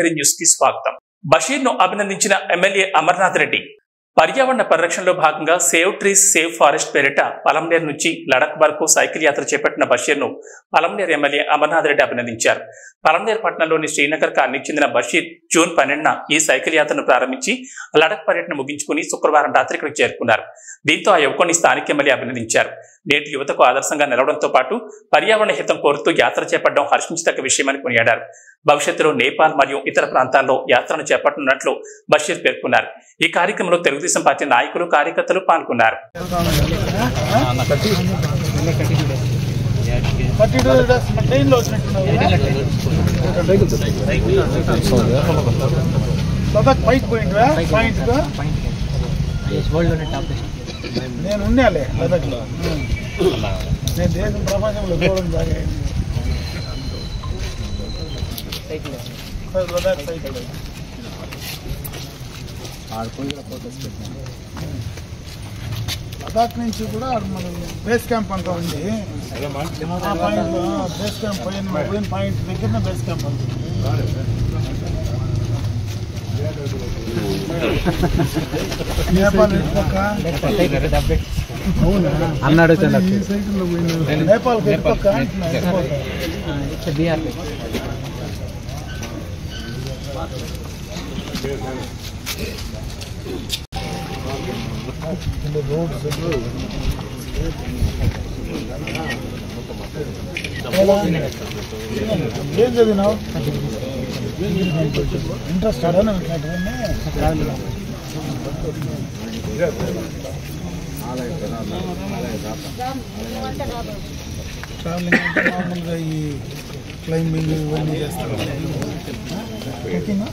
Lahari news కి స్వాగతం. బషీర్ ను అభినందించిన ఎమ్మెల్యే అమర్నాథ్ రెడ్డి పర్యావరణ పరిరక్షణలో భాగంగా సేవ్ ట్రీస్ సేవ్ ఫారెస్ట్ పేరిట పలంనేరు నుంచి లడక్ వరకు సైకిల్ యాత్ర చేపట్టిన బషీర్ ను పలంనేరు ఎమ్మెల్యే అమర్నాథ్ రెడ్డి అభినందించారు. పలంనేరు పట్టణంలోని శ్రీనగర్ కాలనీకి చెందిన బషీర్ జూన్ 12న ఈ సైకిల్ యాత్రను ప్రారంభించి లడక్ పర్యటన ముగించుకుని శుక్రవారం రాత్రి ఇక్కడికి చేరుకున్నారు. దీంతో ఆ యువకుని స్థానిక ఎమ్మెల్యే అభినందించారు. నేటి యువతకు ఆదర్శంగా నిలవడంతో పాటు పర్యావరణ హితం కోరుతూ యాత్ర చేపట్టడం హర్షించదగ్గ విషయమని కొనియాడారు. భవిష్యత్తులో నేపాల్ మరియు ఇతర ప్రాంతాల్లో యాత్రను చేపట్టనున్నట్లు బషీర్ పేర్కొన్నారు. ఈ కార్యక్రమంలో తెలుగుదేశం పార్టీ నాయకులు కార్యకర్తలు పాల్గొన్నారు. నేను ఉన్నాలే లదక్లో, నేను దేశం ప్రపంచంలో చూడడం బాగా లదాఖ్ సైకిల్ లదాఖ్ నుంచి కూడా మనం బేస్ క్యాంప్ అంతా ఉంది. ఆ పాయింట్ బేస్ క్యాంప్ పోయిన పాయింట్ దగ్గర బేస్ క్యాంప్ అంతా నేపాల్ అన్నాడు. నేపాల్ ఏం చదివినావు? ఇంట్రెస్ట్ ట్రావెలింగ్ అంటే మామూలుగా ఈ క్లైంబింగ్ ఇవన్నీ చేస్తాను. ట్రెక్కింగ్